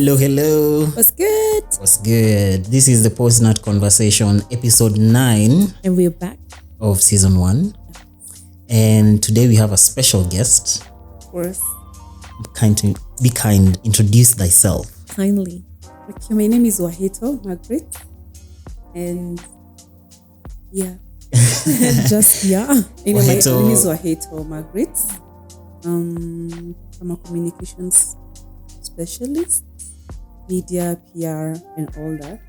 Hello. What's good? What's good? This is the Post-Nut Conversation, episode 9 And we're back. of season 1. And today we have a special guest. Of course. Be kind, introduce thyself. Kindly. Okay, my name is Wahito, Margaret. And yeah. Anyway, my Wahito. name is Wahito, Margaret. I'm a communications specialist, media, PR, and all that.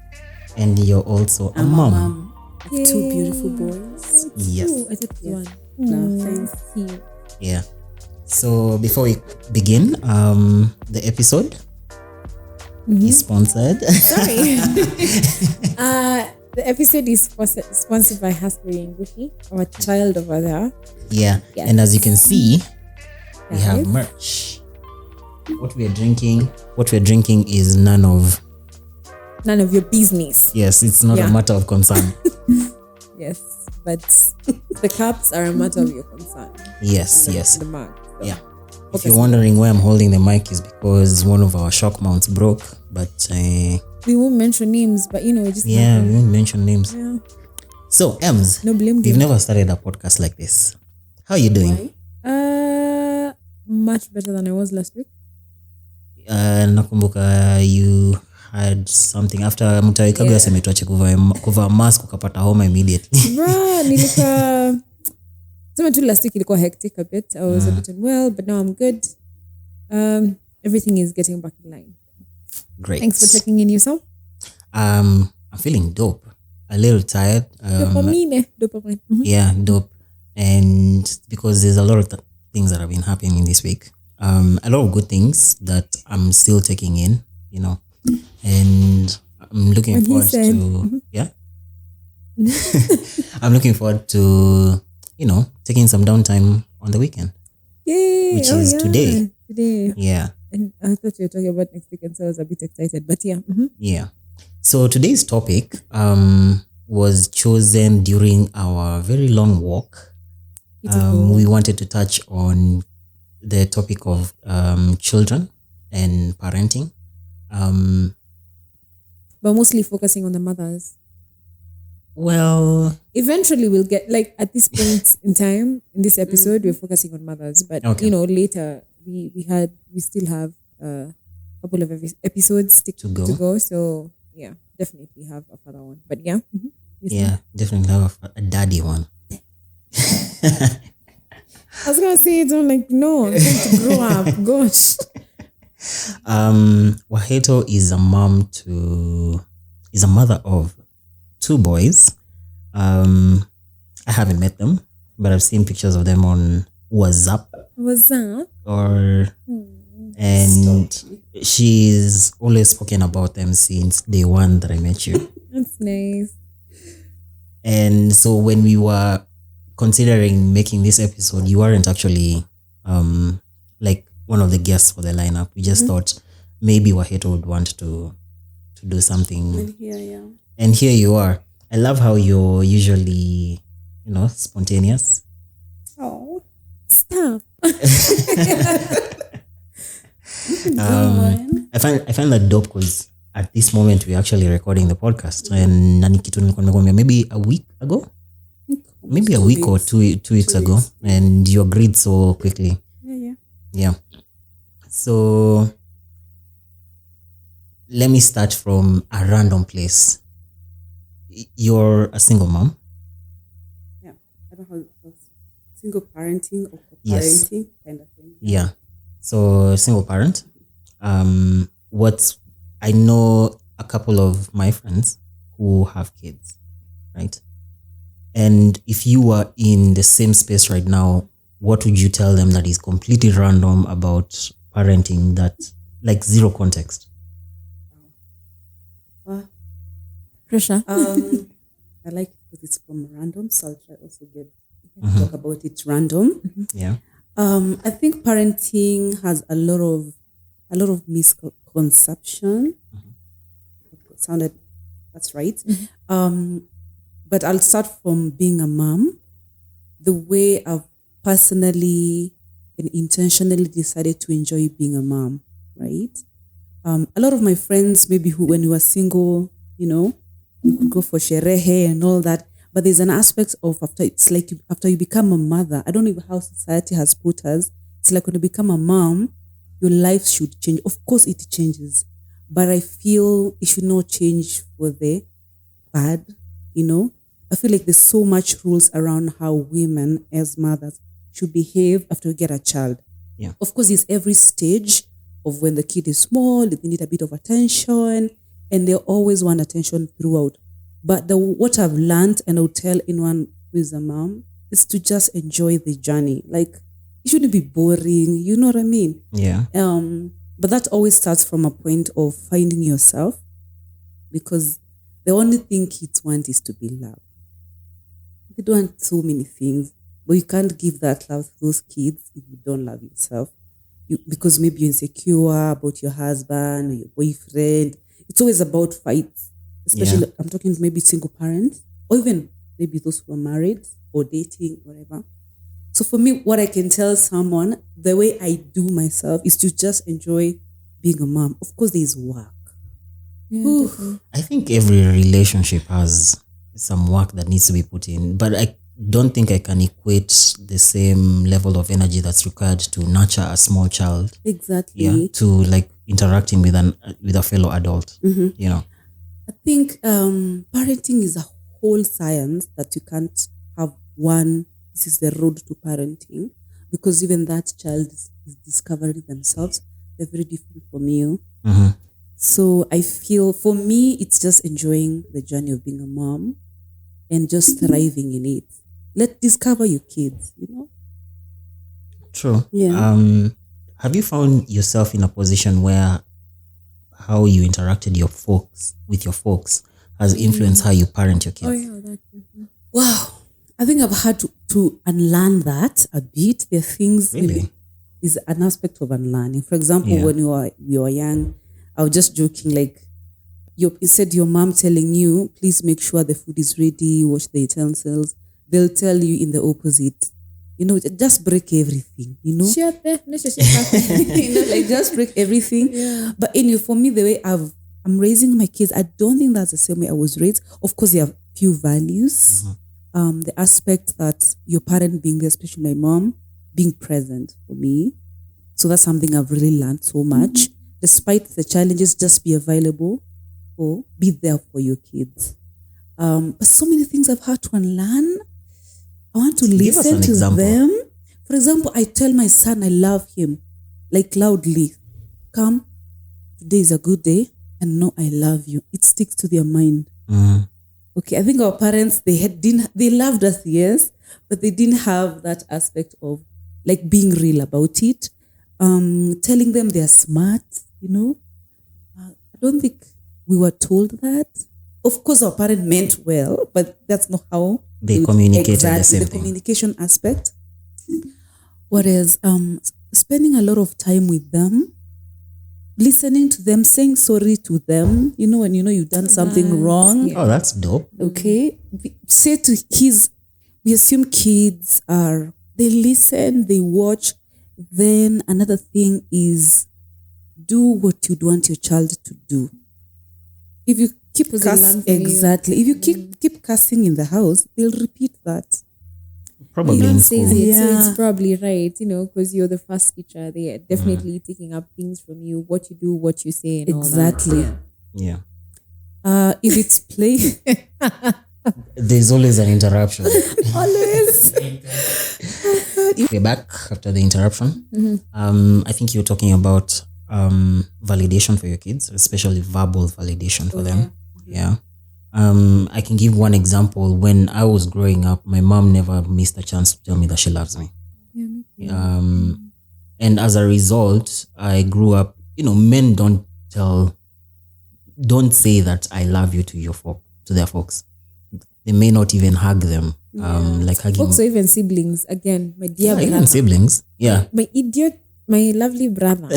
And you're also a I'm mom. a mom of two beautiful boys. Yes. I thought Yeah. one. No, thanks. Cute. Yeah. So before we begin, the episode is sponsored. Sorry. The episode is sponsored by Hasbury and Goofy, our child over there. Yeah. Yes. And as you can see, we have Guys. merch. What we're drinking is none of your business. yes, it's not a Yeah. matter of concern. Yes. But the cups are a matter of your concern. Yes. The mug. So. Yeah. If you're wondering why I'm holding the mic is because one of our shock mounts broke, but We won't mention names, but we just we won't mention names. yeah. So, Ems, No blame. we've never started a podcast like this. How are you doing? Much better than I was last week. Nakumbuka you had something after Mutawi Kagwe aseme tuache kuvaa mask ukapata homa immediately. Bruh, nilikuwa sema tu last week ilikuwa hectic a bit. I was a bit unwell, but now I'm good. Everything is getting back in line. Great. Thanks for checking in yourself. I'm feeling dope. A little tired. Dopamine. Mhm. Yeah, dope. And because there's a lot of things that have been happening this week. A lot of good things that I'm still taking in, and I'm looking And he forward said- to, yeah. I'm looking forward to, taking some downtime on the weekend, Yay! which is today. Today. Yeah. And I thought you were talking about next weekend, so I was a bit excited. But yeah. Mhm. Yeah. So today's topic, was chosen during our very long walk. We wanted to touch on the topic of children and parenting. But mostly focusing on the mothers. Well, Eventually we'll get, like, at this point in time, in this episode, we're focusing on mothers. But, Okay. later we still have a couple of episodes To go. So, yeah, definitely have a father one. But yeah. Mhm. You yeah, definitely have a daddy one. I was going to say, don't no, I'm trying to grow up. Gosh. Wahito is a mother of 2 boys. I haven't met them, but I've seen pictures of them on WhatsApp What's that? and she's always spoken about them since day 1 that I met you. That's nice. And so when we were considering making this episode, you weren't actually like one of the guests for the lineup. We just thought maybe Wahito would want to do something. And here I am. And here you are. I love how you're usually, spontaneous. Oh, stop. I find that dope because at this moment we're actually recording the podcast. And nani kitu nilikuwa nimekwambia maybe a week ago? Maybe a week or two weeks ago. And you agreed so quickly. Yeah. Yeah. So let me start from a random place. You're a single mom. Yeah. I don't know how single parenting or Yes. co-parenting kind of thing. Yeah. So single parent. I know a couple of my friends who have kids, right? And if you were in the same space right now, what would you tell them that is completely random about parenting, that like zero context? Pressure. I like it because it's from random, so I'll try also talk about it random. Yeah. I think parenting has a lot of misconception. That's right. But I'll start from being a mom. The way I've personally and intentionally decided to enjoy being a mom, right? A lot of my friends, maybe who, when you were single, you could go for sherehe and all that. But there's an aspect of after you become a mother. I don't know how society has put us. It's like when you become a mom, your life should change. Of course, it changes, but I feel it should not change for the bad. I feel like there's so much rules around how women as mothers should behave after you get a child. Yeah. Of course, it's every stage of when the kid is small, they need a bit of attention, and they always want attention throughout. But what I've learned, and I'll tell anyone who is a mom, is to just enjoy the journey. Like, it shouldn't be boring, you know what I mean? Yeah. But that always starts from a point of finding yourself, because the only thing kids want is to be loved. They don't want so many things, but you can't give that love to those kids if you don't love yourself. Because maybe you're insecure about your husband or your boyfriend. It's always about fights, especially I'm talking maybe single parents, or even maybe those who are married or dating, whatever. So for me, what I can tell someone, the way I do myself, is to just enjoy being a mom. Of course, there is work. Yeah, I think every relationship has some work that needs to be put in, but I don't think I can equate the same level of energy that's required to nurture a small child. Exactly. To like interacting with a fellow adult. I think parenting is a whole science that you can't have one. This is the road to parenting, because even that child is discovering themselves. They're very different from you. So I feel for me, it's just enjoying the journey of being a mom and just thriving in it. Discover your kids, True. Yeah. Have you found yourself in a position where how you interacted with your folks has influenced how you parent your kids? Oh yeah, that. Wow. I think I've had to unlearn that a bit. There are things Really? Is an aspect of unlearning. For example, when you were young, I was just joking, like you said your mom telling you, please make sure the food is ready, wash the utensils. They'll tell you in the opposite. Just break everything, Shut there. No, shut up. like just break everything. Yeah. But for me, the way I'm raising my kids, I don't think that's the same way I was raised. Of course, there are few values. The aspect that your parent being there, especially my mom, being present for me. So that's something I've really learned so much. Despite the challenges, just be available or be there for your kids. But so many things I've had to unlearn. I want to Give us listen an to example. them. For example, I tell my son I love him, like loudly. Come, today is a good day, and know I love you. It sticks to their mind. Okay, I think our parents, they loved us, yes, but they didn't have that aspect of like being real about it. Telling them they're smart, I don't think we were told that. Of course, our parents meant well, but that's not how They communicated exactly, the same the thing. communication aspect. Whereas spending a lot of time with them, listening to them, saying sorry to them, when you've done something wrong. yeah. Oh, that's dope. Okay. We assume kids they listen, they watch. Then another thing is do what you'd want your child to do. If you keep Because they learn from you. exactly. If you keep cussing in the house, they'll repeat that. Probably Mom in says school. it, so Yeah. it's probably right, because you're the first teacher. They are definitely taking up things from you, what you do, what you say, and Exactly. all that. Yeah. If it's play, There's always an interruption. always. We're back after the interruption. I think you're talking about validation for your kids, especially verbal validation for them. Yeah. I can give one example. When I was growing up, my mom never missed a chance to tell me that she loves me. Yeah, me too. And as a result, I grew up, men don't say that I love you to their folks. They may not even hug them. Like hugging Also, even siblings, again, my dear brother. even siblings. Yeah. My lovely brother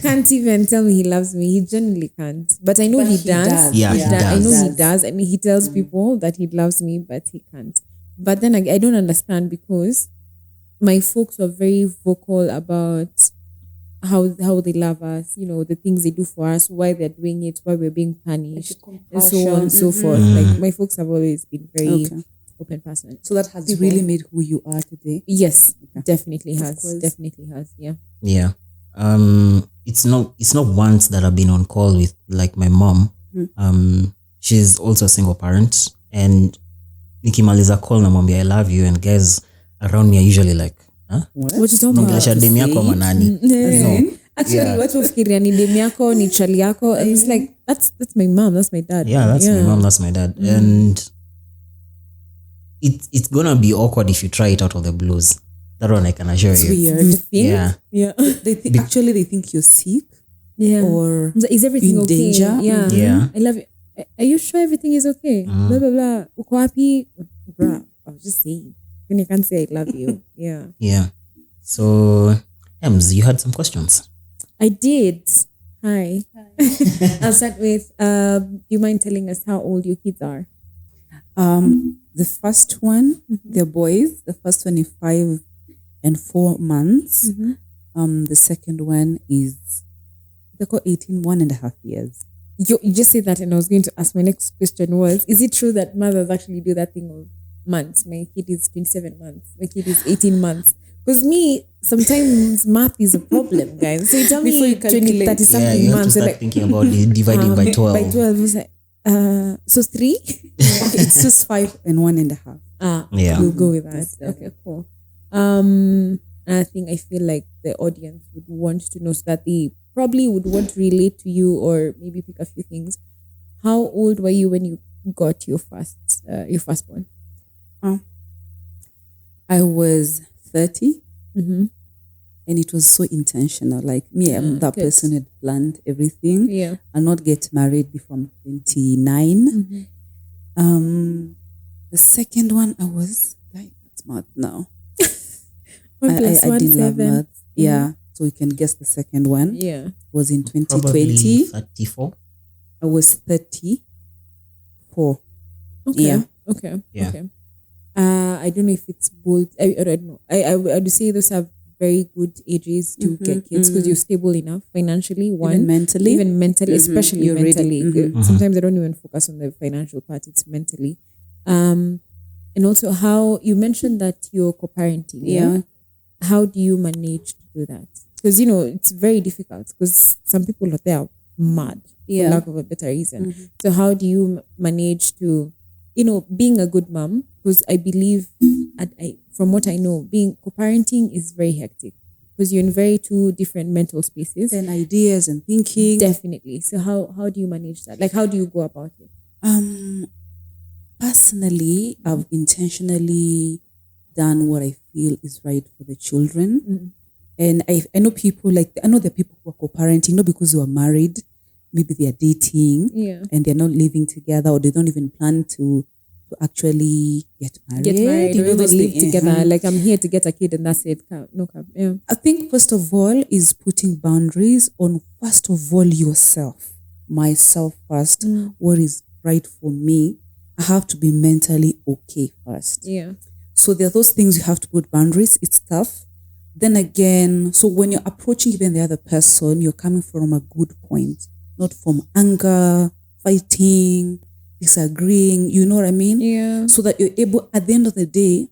can't even tell me he loves me. He genuinely can't. But I know he does. Yeah, he I know does. he does. I mean, he tells people that he loves me, but he can't. But then I don't understand, because my folks were very vocal about how they love us, the things they do for us, why they're doing it, why we're being punished, and so on and so forth. Like my folks have always been very open person. So that has really made who you are today. Yes, definitely has. Definitely has. Yeah. Yeah. It's not once that I've been on call with like my mom. She's also a single parent, and nikimaliza call namwambia I love you, and guys around me are usually like, huh? What you talking about? Naongelesha demu yako manani? Actually, watu wafikiria ni demu yako, ni chali yako. It's like that's my mom, that's my dad. Yeah, that's my mom, that's my dad. And it's gonna be awkward if you try it out of the blues. That one I can assure you. Weird. Yeah. They think you're sick. Yeah. Or is everything in okay? danger? Yeah. I love you. Are you sure everything is okay? Blah blah blah. Uko wapi? Bruh, I was just saying. When you can't say I love you. Yeah. Yeah. So, Ems, you had some questions. I did. Hi. I'll start with, do you mind telling us how old your kids are? The first one, they're boys. The first one is 5 and 4 months. The second one is, they got 18, 1.5 years. You just said that, and I was going to ask, my next question was, is it true that mothers actually do that thing of months? My kid is 27 months. My kid is 18 months. Because me, sometimes math is a problem, guys. So you tell Before me you calculate. 30 something Yeah, you have to months. start thinking about dividing by 12. By 12, it's like, so 3? It's just 5 and 1.5. Yeah. We'll go with that. Okay, cool. And I feel like the audience would want to know, so that they probably would want to relate to you or maybe pick a few things. How old were you when you got your firstborn? I was 30. And it was so intentional. Like me, that good. person had planned everything. Yeah. I'll not get married before I'm 29. The second one, I was like, that's math now. 1 plus 1, didn't love 7. math. Yeah. So you can guess the second one. Yeah. Was in Probably 2020. 34. I was 34. Okay. Yeah. Okay. Yeah. Okay. I don't know if it's bold. I don't know. I would say those are very good ages to get kids, because you're stable enough financially, Even mentally. especially You're ready. mentally. Sometimes I don't even focus on the financial part, it's mentally. And also how you mentioned that you're co-parenting. Yeah. How do you manage to do that? Because it's very difficult, because some people out there are mad, for lack of a better reason. So how do you manage to, being a good mom? Because I believe, from what I know, being co-parenting is very hectic, because you're in very two different mental spaces And ideas and thinking. Definitely. So how do you manage that? Like, how do you go about it? Personally, I've intentionally done what I feel is right for the children. And I know people there are people who are co-parenting, not because they are married, maybe they are dating and they're not living together, or they don't even plan to actually get married. Or even live together. Like, I'm here to get a kid and that's it. No cap. Yeah. I think first of all is putting boundaries on, first of all, yourself. Myself first. What is right for me? I have to be mentally okay first. Yeah. So there are those things you have to put boundaries. It's tough. Then again, so when you're approaching even the other person, you're coming from a good point, not from anger, fighting, disagreeing. You know what I mean? Yeah. So that you're able, at the end of the day,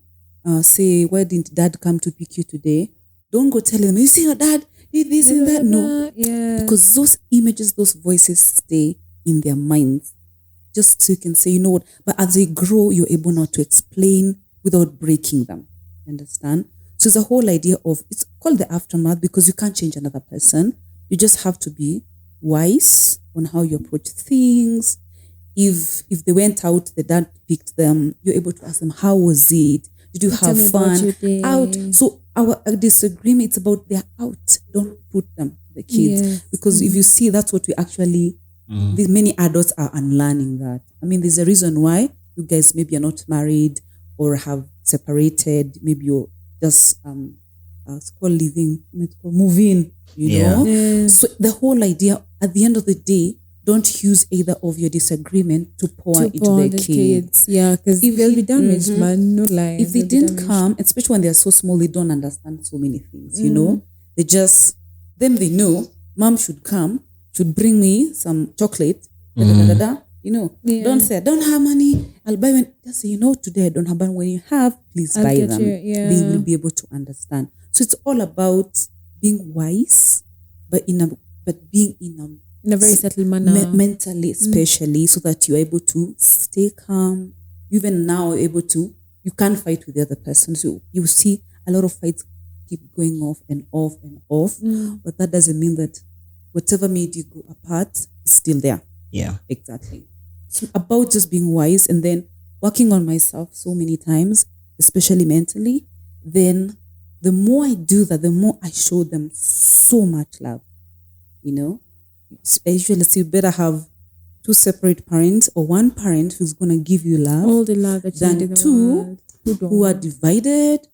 say, why didn't dad come to pick you today? Don't go telling them, you see your dad did this and that. No. Yeah. Because those images, those voices stay in their minds. Just so you can say, you know what? But as they grow, you're able now to explain without breaking them. Understand? So it's a whole idea of, it's called the aftermath, because you can't change another person. You just have to be wise on how you approach things. If they went out, the dad picked them, you're able to ask them, how was it? Did you Tell me have about fun? your day. Out. So our disagreement, it's about they're out. Don't put them, the kids. Yes. Because if you see, that's what we actually, many adults are unlearning that. I mean, there's a reason why you guys maybe are not married or have separated. Maybe you're just it's called living, it's called moving, you know. Yeah. So the whole idea, at the end of the day, don't use either of your disagreement to pour into the kids. Yeah, because If they'll he- be damaged, man. No lie. If they They'll be didn't damaged. come, especially when they're so small, they don't understand so many things, you know. They Then they know mom should come, should bring me some chocolate. Da, da, da, da, da. You know, don't say I don't have money. I'll buy when. Just say, today I don't have money. When you have, please I'll buy get them. you, yeah. They will be able to understand. So it's all about being wise, but being in a very subtle manner, mentally, especially, so that you're able to stay calm. Even now, able to, you can't fight with the other person. So you see a lot of fights keep going off and off and off, but that doesn't mean that whatever made you go apart is still there. Yeah, exactly. So about just being wise and then working on myself so many times, especially mentally. Then the more I do that, the more I show them so much love. I usually say you better have two separate parents or one parent who's going to give you love, all the love that you need in than the two world. who are divided,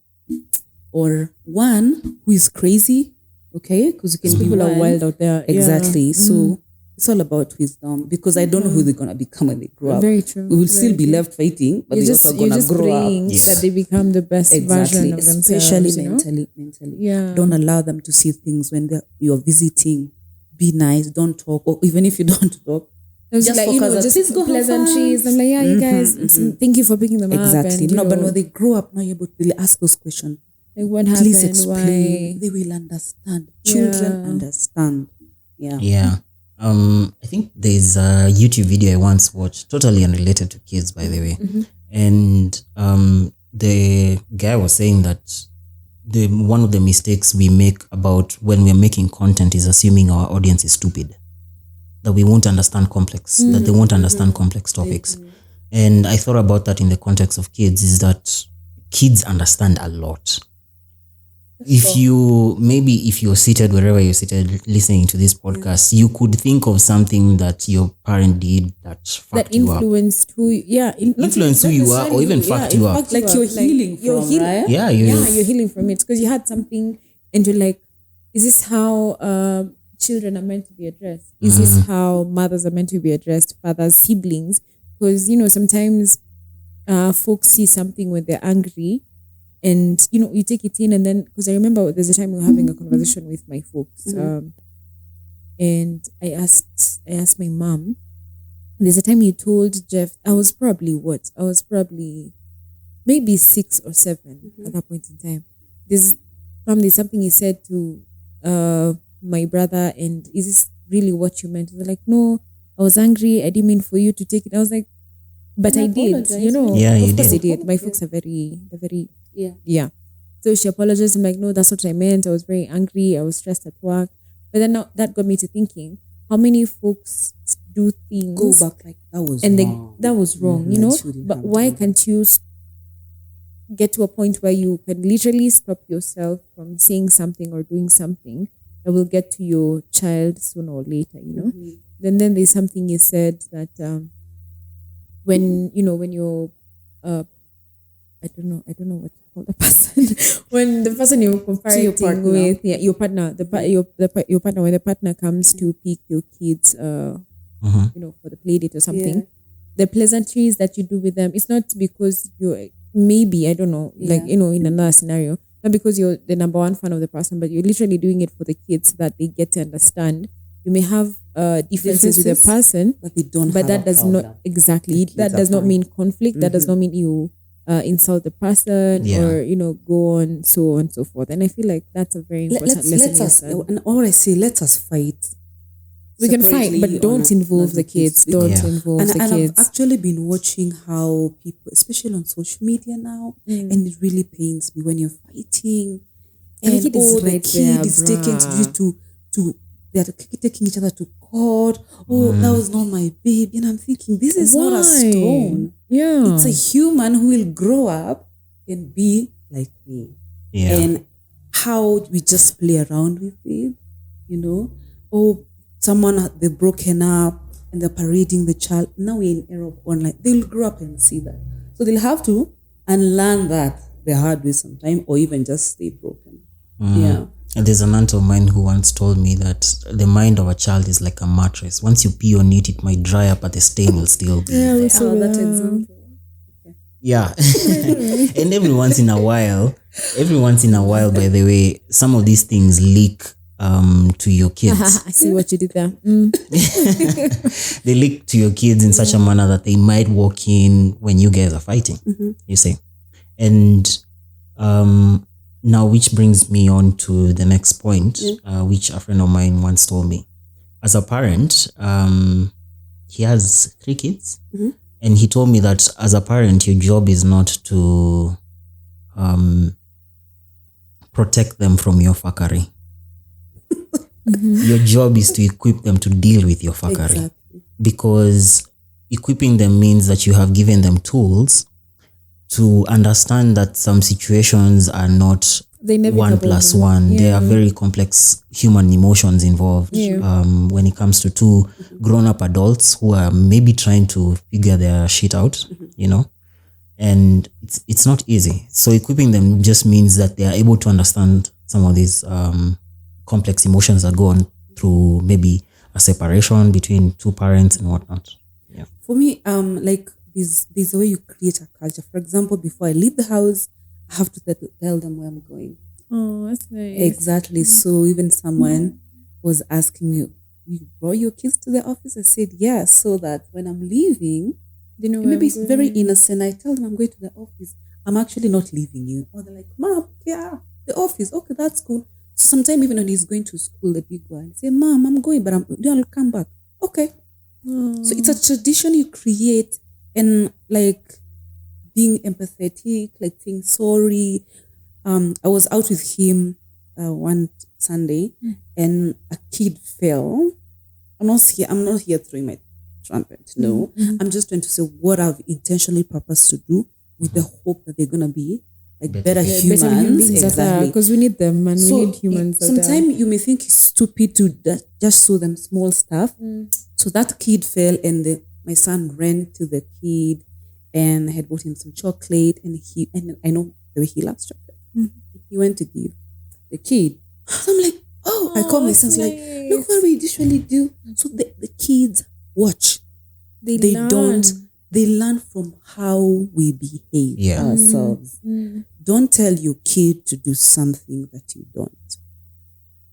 or one who is crazy. Okay, because you can be people are one. wild out there. Exactly. So it's all about wisdom, because I don't know who they're gonna become when they grow up. Very true. We will still be left fighting, but they're also gonna grow up. That they become the best version of themselves. Especially mentally. Yeah. Don't allow them to see things when you're visiting. Be nice. Don't talk, or even if you don't talk, just like, just pleasantries. I'm like, yeah, you guys, thank you for picking them up. Exactly. But when they grow up, now you're able to really ask those questions. Like, what happened? Please explain. Why? They will understand. Children understand. Yeah. Yeah. I think there's a YouTube video I once watched, totally unrelated to kids, by the way. And the guy was saying that one of the mistakes we make about when we're making content is assuming our audience is stupid, that we won't understand that they won't understand complex topics. And I thought about that in the context of kids, is that kids understand a lot. If you're seated wherever you're seated listening to this podcast, you could think of something that your parent did that fucked you up. Influenced who you are, or even fucked you up. Like you're healing from, right? Yeah, you're healing from it because you had something and you're like, is this how children are meant to be addressed? Is this how mothers are meant to be addressed? Fathers, siblings? Because, sometimes folks see something when they're angry. And, you take it in, and then, because I remember there's a time we were having a conversation with my folks. And I asked my mom, there's a time you told Jeff, I was probably maybe 6 or 7 at that point in time. There's something he said to my brother, and is this really what you meant? They're like, no, I was angry. I didn't mean for you to take it. I was like, but I did, Yeah, of course I did. My folks are they're very, yeah. So she apologized. I'm like, no, that's what I meant. I was very angry. I was stressed at work. But then that got me to thinking, how many folks do things go back like that was wrong. That was wrong, But why can't you get to a point where you can literally stop yourself from saying something or doing something that will get to your child sooner or later, Then there's something you said that when you're I don't know what to call the person. When the person you're comparing with, your partner, your partner, when the partner comes to pick your kids, for the play date or something, the pleasantries that you do with them, it's not because you're maybe, I don't know, in another scenario, not because you're the number one fan of the person, but you're literally doing it for the kids so that they get to understand. You may have differences with the person, but they don't. But that does not exactly. That does not mean conflict. That does not mean you insult the person or go on so on and so forth. And I feel like that's a very important lesson. And all I say, let us fight. We can fight, but don't involve the kids. Don't involve the kids. And I've actually been watching how people, especially on social media now, and it really pains me when you're fighting and the kid is taken to they're taking each other to court. That was not my baby. And I'm thinking, this is not a stone. Yeah. It's a human who will grow up and be like me. Yeah. And how we just play around with it, someone, they've broken up and they're parading the child. Now we're in era of online. They'll grow up and see that. So they'll have to unlearn that the hard way sometime, or even just stay broken. Yeah. And there's an aunt of mine who once told me that the mind of a child is like a mattress. Once you pee on it, it might dry up, but the stain will still be there. That example. Yeah. And every once in a while, by the way, some of these things leak to your kids. I see what you did there. They leak to your kids in such a manner that they might walk in when you guys are fighting, you see. And now, which brings me on to the next point, which a friend of mine once told me. As a parent, he has 3 kids, and he told me that as a parent, your job is not to protect them from your fuckery. Your job is to equip them to deal with your fuckery. Exactly. Because equipping them means that you have given them tools to understand that some situations are not Inevitable. 1 plus 1. There are very complex human emotions involved when it comes to 2 grown-up adults who are maybe trying to figure their shit out, you know, and it's not easy. So equipping them just means that they are able to understand some of these complex emotions that go on through maybe a separation between 2 parents and whatnot. Yeah. For me, like there's a way you create a culture. For example, before I leave the house, I have to tell them where I'm going. Oh, that's nice. Exactly. So even someone was asking me, "You brought your kids to the office?" I said, "Yeah," so that when I'm leaving, You know, maybe it's very innocent. I tell them I'm going to the office. I'm actually not leaving you. Or they're like, "Mom, yeah, the office. Okay, that's cool." So sometimes even when he's going to school, the big one, say, "Mom, I'm going, but I'll come back." Okay. So it's a tradition you create, and like being empathetic, like saying sorry. I was out with him one Sunday, and a kid fell. I'm not here throwing my trumpet. No, I'm just trying to say what I've intentionally purposed to do with the hope that they're gonna be like better humans. Exactly, because we need them, and we need humans. Sometimes you may think it's stupid to just show them small stuff. So that kid fell, and my son ran to the kid, and I had bought him some chocolate, and I know the way he loves chocolate. He went to give the kid. So I'm like, oh, I call my sons like, look what we usually do. So the kids watch. They learn from how we behave ourselves. Don't tell your kid to do something that you don't.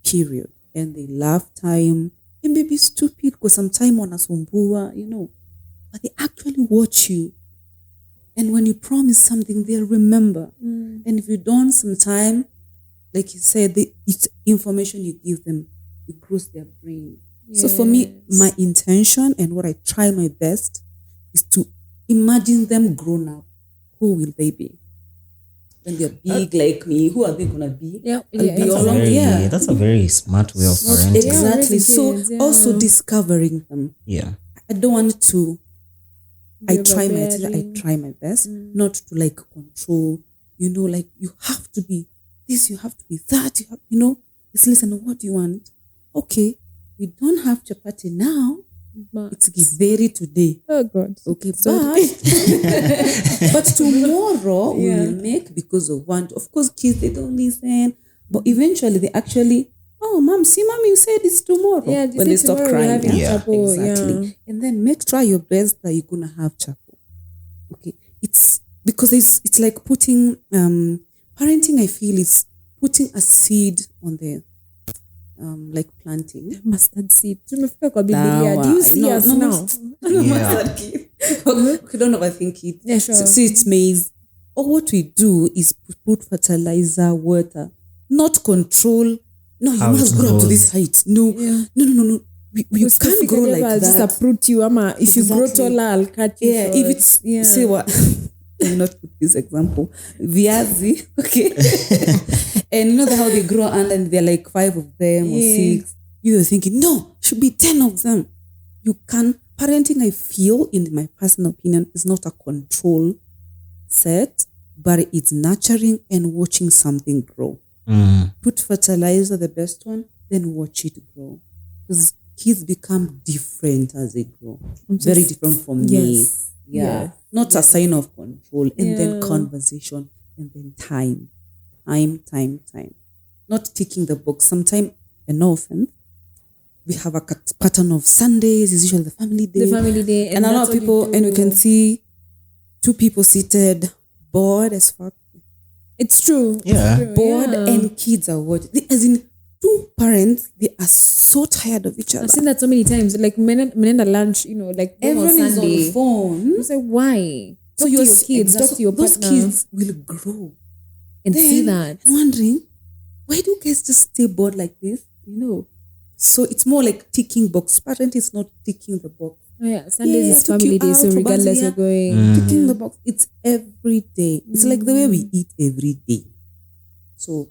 Period. And they laugh time. It may be stupid because sometimes wanasumbua, you know, but they actually watch you. And when you promise something, they'll remember. And if you don't, sometime, like you said, it's information you give them, it grows their brain. Yes. So for me, my intention and what I try my best is to imagine them grown up. Who will they be? When they're big like me, who are they gonna be? That's a very smart way of parenting. Exactly. So also discovering them. Yeah. I don't want to. I try my best not to like control. You know, like you have to be this, you have to be that. You know, just listen. What do you want? Okay, we don't have chapati now. But it's githeri today. Oh God. Okay, but tomorrow we will make because of one. Of course, kids they don't listen, but eventually they actually. Oh, mom, you said it's tomorrow. Yeah, when they stop crying. Exactly. Yeah. And then try your best that you're gonna have chapo. Okay, it's because it's like putting parenting. I feel is putting a seed on the like planting mustard seed. Do you see us now? Mustard seed. Okay, don't overthink it. Yeah, sure. See, it's maize. Or what we do is put fertilizer, water, not control. No, you must grow up to this height. No. You can't grow like that. Just uproot you, ama. If you grow taller, I'll cut you. Yeah, if it's say what. I will not put this example. Viazi, okay. And you know how they grow and they're like 5 of them or 6. You're thinking, no, should be 10 of them. You can. Parenting, I feel, in my personal opinion, is not a control set, but it's nurturing and watching something grow. Put fertilizer, the best one, then watch it grow. Because kids become different as they grow. Very different from me. Yeah. Not a sign of control. And then conversation. And then time. Not ticking the box. Sometimes, and no offense, we have a pattern of Sundays is usually the family day. And a lot of people, and we can see 2 people seated, bored as fuck. It's true. Yeah. It's true. Bored and kids are watching. As in, two parents, they are so tired of each other. I've seen that so many times. Like men lunch, like Everyone is on Sunday. the phone. I say, why? Talk to you're your kids, talk to your those partner, kids will grow and then, see that. wondering, why do you guys just stay bored like this? So it's more like ticking box. Parent is not ticking the box. Oh yeah, Sundays is took family you day, so out, regardless Obazia. you're going. Ticking the box. It's every day. It's like the way we eat every day. So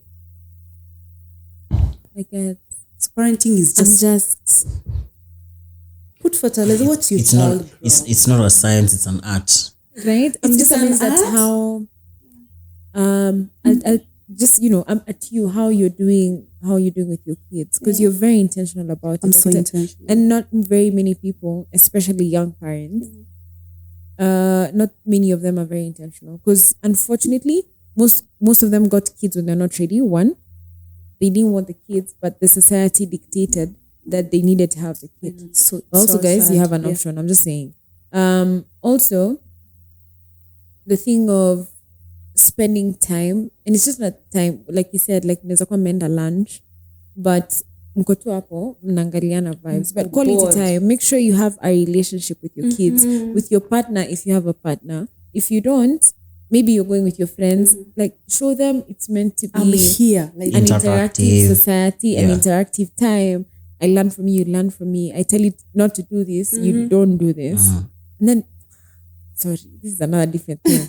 Like so parenting is just put fertilizer. What's your It's child? not. It's not a science. It's an art. right. I'm just an amazed at art. how I'll just I'm at you how you're doing with your kids, because you're very intentional about it. I'm so intentional. And not very many people, especially young parents, not many of them are very intentional, because unfortunately most of them got kids when they're not ready. One, they didn't want the kids, but the society dictated that they needed to have the kid. So Also, so guys, sad. you have an option. I'm just saying. Also, the thing of spending time, and it's just not time, like you said, like naweza kuwa mmeenda lunch, but mko tu hapo mnaangaliana vibes, but quality bored. time. Make sure you have a relationship with your kids, with your partner if you have a partner. If you don't, maybe you're going with your friends. Like, show them it's meant to be I'm here. Like an Interactive. interactive society, an Yeah. interactive time. I learn from you, you learn from me. I tell you not to do this, you don't do this. And then, sorry, this is another different thing.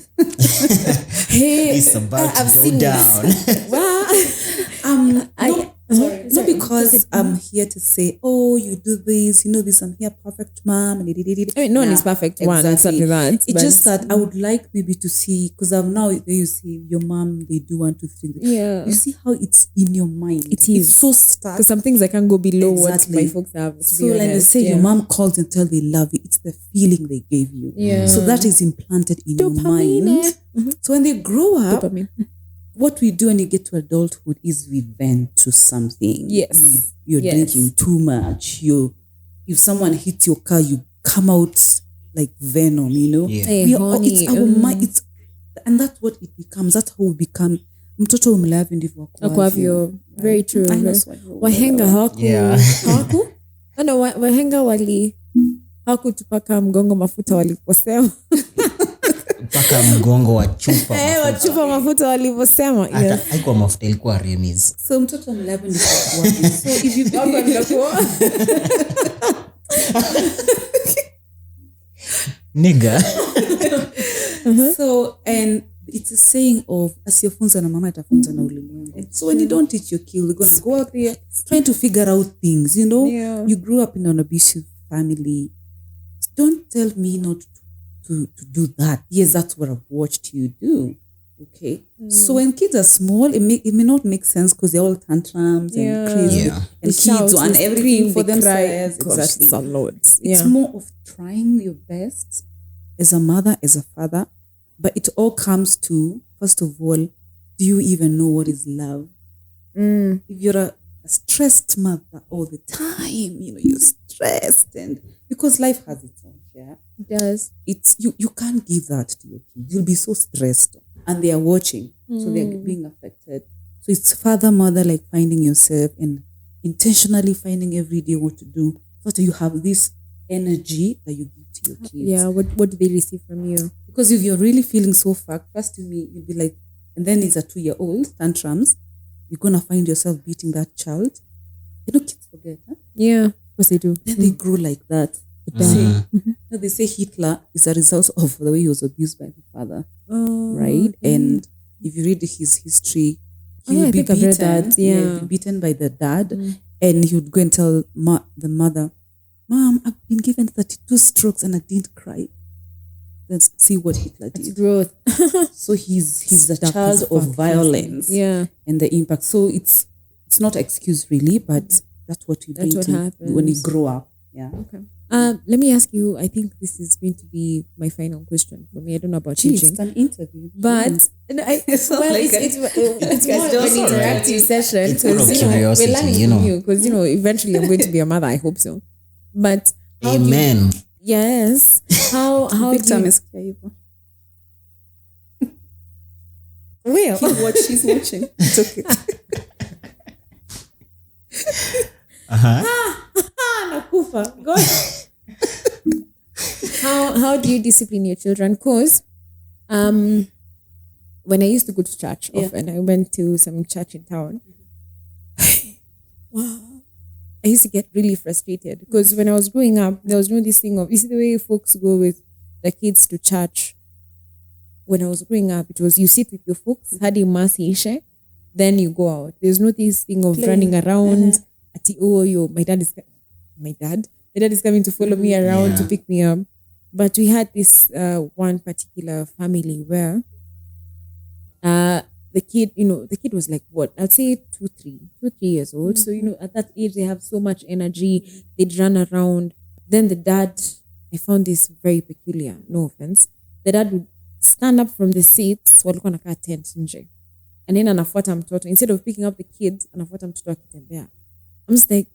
Hey, It's about I've to go seen down. this. Wow. not because I'm here to say, oh, you do this, this, I'm here, perfect mom. I mean, no one is perfect. One, exactly that. It's just that I would like maybe to see, because I'm now, there you see your mom, they do 1, 2, 3. Yeah. You see how it's in your mind. It is. It's so stuck. Because some things I can't go below Exactly. what my folks have. To So be like they honest. say, your mom calls and tell they love you. It's the feeling they gave you. Yeah. So that is implanted in Dopamine, your mind. So when they grow up, Dopamine. what we do when you get to adulthood is we vent to something. Yes. You're Yes. drinking too much. If someone hits your car, you come out like venom, Yeah. Hey, It's honey, our mind. And that's what it becomes. That's how we become. Mtoto umleavyo ndivyo Akwavyo. Very true. I know Swahili. Wahenga Yeah. hawaku no, wahenga hawakutupaka mgongo mafuta waliposema. Mpaka mgongo wa chupa. Wachupa mafuta waliposema. Hata haikuwa mafuta, ilikuwa Remis. So mtoto umleavyo ndivyo. So if you Nigga. So, and it's a saying of asiyofunza na mama atafunza na ulimwengu. So when you don't teach your kid, you're gonna go out there trying to figure out things. Yeah. You grew up in an abusive family. Don't tell me not to do that. Yes, that's what I've watched you do. Okay. So when kids are small, it may not make sense because they're all tantrums and crazy Yeah. and kids and everything for themselves. Exactly. It's a lot. It's more of trying your best as a mother, as a father, but it all comes to, first of all, do you even know what is love? If you're a stressed mother all the time, you're stressed, and because life has its own share, It does. it's you can't give that to your kids. You'll be so stressed, and they are watching, so they're being affected. So it's father, mother, like finding yourself and intentionally finding every day what to do, so that you have this energy that you give to your kids. Yeah. What do they receive from you? Because if you're really feeling so fucked, first to me, you'll be like, and then it's a 2-year-old, tantrums, you're going to find yourself beating that child. Kids forget, huh? Yeah. Of course they do. Then they grow like that. They say Hitler is a result of the way he was abused by the father, right? And if you read his history, he would be think I've read beaten. that, He'd be beaten by the dad, and he would go and tell the mother, "Mom, I've been given 32 strokes and I didn't cry." Let's see what Hitler did. Growth. So he's a Stuff child is of fucked. violence, Yeah. and the impact. So it's not excuse really, but that's what you That's bring what to happens. when you grow up. Yeah. Okay. Let me ask you, I think this is going to be my final question for me. I don't know about you, Jeez, Jane. it's an interview. But It's not like it's more of an just- interactive session. It's out of 'cause, curiosity, we're learning from you because eventually I'm going to be a mother. I hope so. But how do you- Amen. yes. How Victor do you, amesikia hivyo. Well, she's watching. It's okay. Nakufa. God. How do you discipline your children? Because when I used to go to church often, I went to some church in town. Wow. I used to get really frustrated because when I was growing up, there was no this thing of, you see the way folks go with the kids to church. When I was growing up, it was you sit with your folks, hadi mass ishe, then you go out. There's no this thing of running around. Ati, my dad is coming to follow me around to pick me up. But we had this one particular family where the kid was like, what? I'd say 2-3 years old. So, at that age, they have so much energy. They'd run around. Then the dad, I found this very peculiar, no offense. The dad would stand up from the seats, walikuwa nakaa tent nje. And then anafuata mtoto. Instead of picking up the kids, anafuata mtoto akitembea. I'm just like,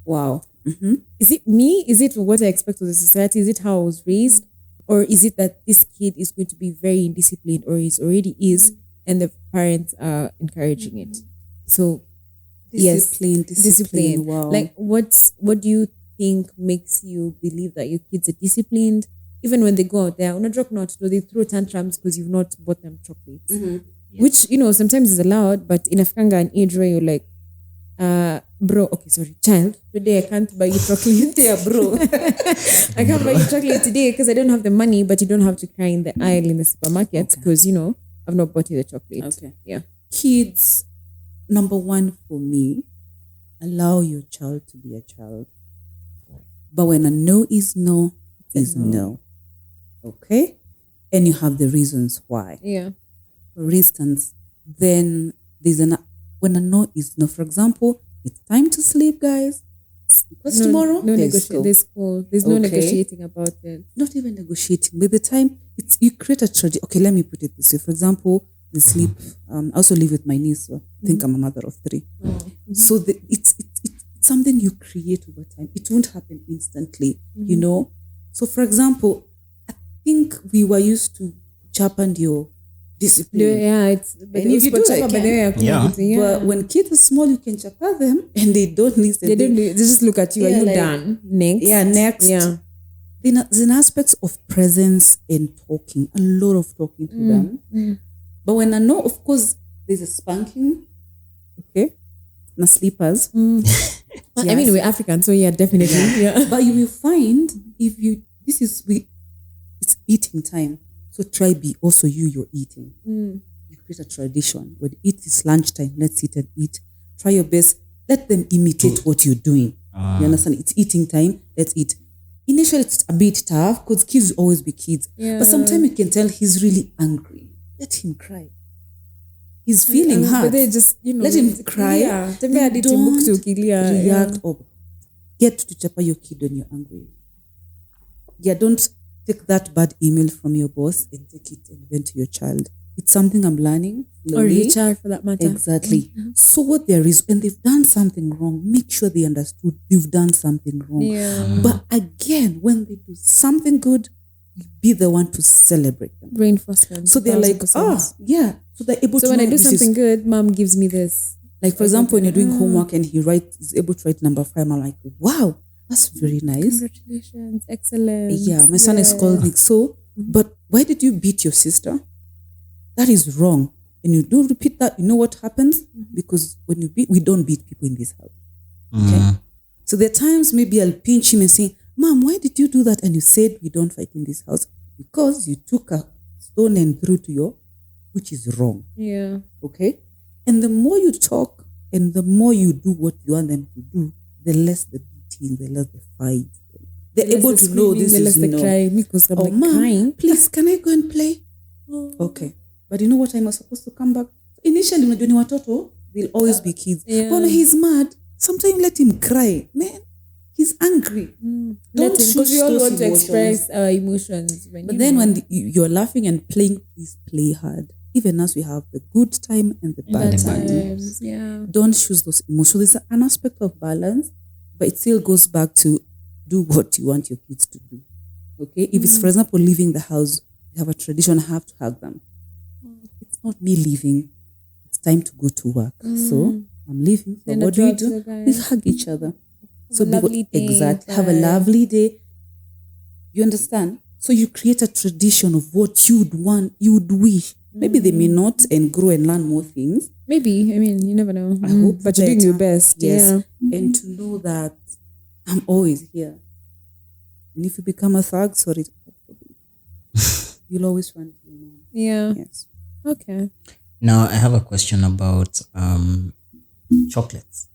wow. Mm-hmm. Is it me? Is it what I expect of the society? Is it how I was raised? Or is it that this kid is going to be very indisciplined, or is already is, and the parents are encouraging it? So, discipline. Wow. Like, what do you think makes you believe that your kids are disciplined? Even when they go out there, they throw tantrums because you've not bought them chocolates, which sometimes is allowed, but in Africa, an age where you're like, child, today I can't buy you chocolate. Yeah, bro. I can't buy you chocolate today because I don't have the money, but you don't have to cry in the aisle in the supermarket because, I've not bought you the chocolate. Okay. Yeah. Kids, number one for me, allow your child to be a child. But when a no is no, is no. Okay? And you have the reasons why. Yeah. For instance, then when a no is no, for example, it's time to sleep, guys. Because tomorrow there's school. There's no negotiating about it. Not even negotiating. By the time you create a tragedy. Okay, let me put it this way. For example, the sleep. I also live with my niece. So I think I'm a mother of 3. So it's something you create over time. It won't happen instantly, So for example, I think we were used to sharpen your discipline. Yeah, and if you do that, but when kids are small, you can chapa them and they don't listen. They just look at you. Are you done? Next. Yeah, next. Yeah. There's an aspect of presence and talking, a lot of talking to them. But when I know, of course, there's a spanking, okay, na sleepers. Yes. I mean, we're African, so yeah, definitely. Yeah. But you will find it's eating time. So try be also you're eating. You create a tradition. When it is lunchtime, let's sit and eat. Try your best. Let them imitate what you're doing. You understand? It's eating time. Let's eat. Initially, it's a bit tough because kids will always be kids. Yeah. But sometimes you can tell he's really angry. Let him cry. He's feeling hurt. But they just, let him cry. Yeah. Don't react or get to chapa your kid when you're angry. Yeah, don't take that bad email from your boss and take it and vent to your child. It's something I'm learning. Slowly. Or HR for that matter. Exactly. So what there is, when they've done something wrong, make sure they understood you've done something wrong. Yeah. But again, when they do something good, be the one to celebrate them. Reinforce them. So they're like, yeah. So they're able to. So when I do something good, mom gives me this. Like for example, when you're doing homework and is able to write number 5, I'm like, wow, that's very nice. Congratulations, excellent. Yeah, my son is called Nick. So, but why did you beat your sister? That is wrong. And you don't repeat that. You know what happens? Because when you beat, we don't beat people in this house. Okay. So there are times maybe I'll pinch him and say, Mom, why did you do that? And you said we don't fight in this house because you took a stone and threw to your, which is wrong. Yeah. Okay. And the more you talk and the more you do what you want them to do, the less the beating, the less the fight. They're able to know this is no. Cry because I'm Mom, crying. Please, can I go and play? Okay. But you know what time I was supposed to come back? Initially, when you're watoto, they'll always be kids. Yeah. But when he's mad, sometimes let him cry. Man, he's angry. Don't choose because we all those want to emotions. express our emotions. But then when you're laughing and playing, please play hard. Even as we have the good time and the bad time. Yeah. Don't choose those emotions. There's an aspect of balance, but it still goes back to do what you want your kids to do. Okay? If it's, for example, leaving the house, you have a tradition, I have to hug them. It's not me leaving. It's time to go to work. So I'm leaving. So Then what the do? drugs are gone. We hug each other. Have a lovely day. Exactly. Have a Bye. lovely day. You understand? So you create a tradition of what you'd want, you'd wish. Maybe they may not and grow and learn more things. Maybe. I mean, you never know. I hope But you're doing your best. Yes. Yeah. And to know that I'm always here. And if you become a thug, sorry, you'll always run to your mom. Yeah. Yes. Okay. Now I have a question about chocolates.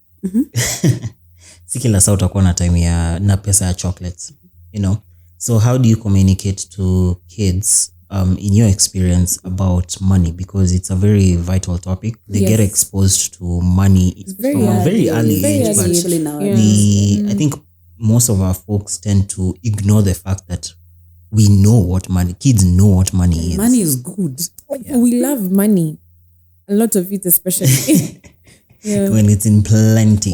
Si kila saa utakuwa na time na pesa ya chocolates, you know. So how do you communicate to kids in your experience about money, because it's a very vital topic. They get exposed to money from a very early age, but I think most of our folks tend to ignore the fact that we know what money, kids know what money is. Money is good. We love money. A lot of it, especially. When it's in plenty.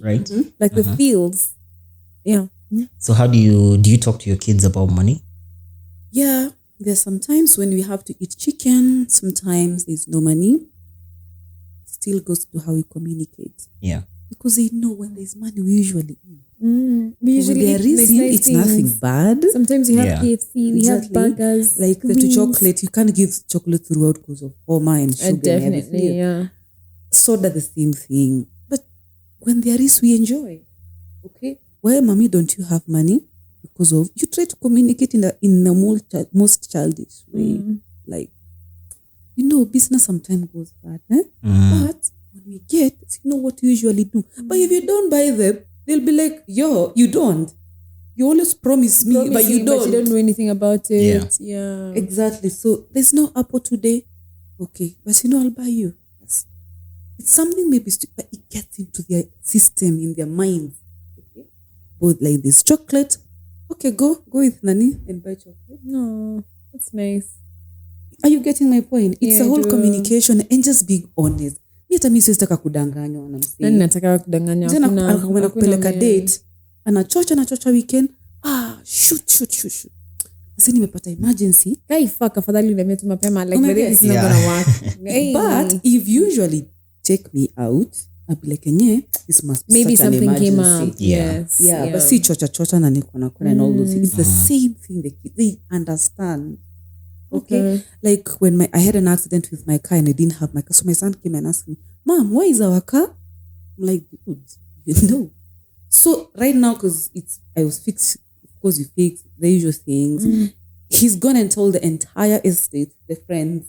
Right? Like the fields. Yeah. So how do you talk to your kids about money? Yeah. There's sometimes when we have to eat chicken, sometimes there's no money. Still goes to how we communicate. Yeah. Because they know when there's money, we usually eat. We usually when there isn't, it's nothing bad. Sometimes we have KFC, we have burgers. Like the chocolate, you can't give chocolate throughout because of coma and sugar and everything. Yeah. Soda, the same thing. But when there is, we enjoy. Okay? Well, mommy, don't you have money? Because of, you try to communicate in the most childish way. Like, business sometimes goes bad. But when we get, you know what you usually do. But if you don't buy them, they'll be like, yo, you don't. You always promise me, but you don't. But you don't know anything about it. Yeah. Exactly. So there's no apple today. Okay. But I'll buy you. Yes. It's something maybe stupid, but it gets into their system, in their minds. Okay. Both like this chocolate. Okay, go with Nani and buy chocolate. No, that's nice. Are you getting my point? It's a whole communication and just being honest. Mimi sitaka kudanganywa na msee. Nani nataka kudanganywa? Hakuna kupeleka date. Anachocha weekend. Shoot. Sasa nimepata emergency. Kai fuck, afadhali nimetu mapema, like the day is not gonna work. But if you usually take me out, I'll be like, this must be maybe such an something emergency. Came up. Yes. Yeah. But see chocha na niko na and all those things. It's the same thing. They understand. Okay. Like when I had an accident with my car and I didn't have my car. So my son came and asked me, Mom, where is our car? I'm like, dude, So right now, because I was fixed, of course you fix the usual things. He's gone and told the entire estate, the friends,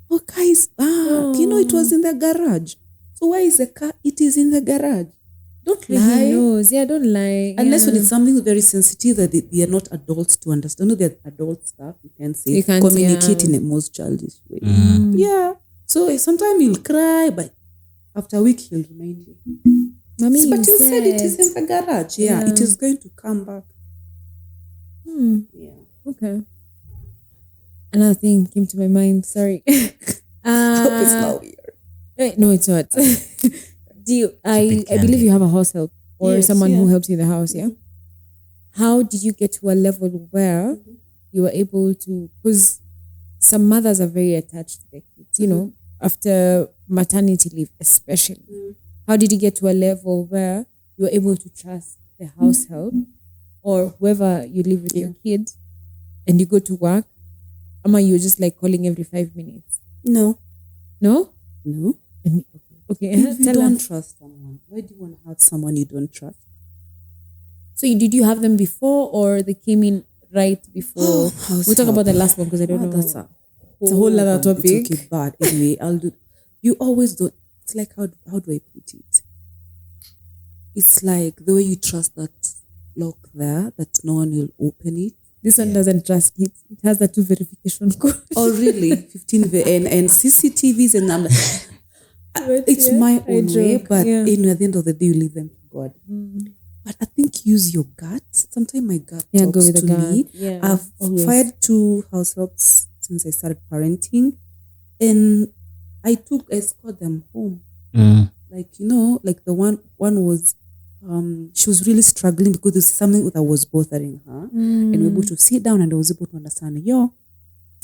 car is back. It was in the garage. So why is the car? It is in the garage. Don't lie. He knows. Yeah, don't lie. Unless when it's something very sensitive that they are not adults to understand. No, they're adult stuff. You can't say. Communicate in the most childish way. Yeah. So sometimes he'll cry, but after a week he'll remind you. Mommy, but you said it is in the garage. Yeah. It is going to come back. Yeah. Okay. Another thing came to my mind. Sorry. I hope it's not weird. No, it's not. I believe you have a house help or someone who helps you in the house, yeah? How did you get to a level where you were able to, because some mothers are very attached to their kids, after maternity leave especially. How did you get to a level where you were able to trust the house help or whoever you live with your kids and you go to work? Ama you're just like calling every 5 minutes? No. No? No. Okay. If you don't trust someone, why do you want to have someone you don't trust? So did you have them before or they came in right before? We'll talk about the last one because I don't know. It's a whole other topic. It's okay, but anyway, I'll do. You always don't. It's like, how do I put it? It's like the way you trust that lock there, that no one will open it. This one doesn't trust it. It has the 2 verification code. Oh, really? 15 and CCTVs and I'm like, it's my own way, but at the end of the day, you leave them to God. But I think use your gut. Sometimes my gut talks to me. Yeah, I've fired 2 house helps since I started parenting, and I escorted them home. Like like the one was, she was really struggling because there's something that was bothering her, and we were able to sit down and I was able to understand.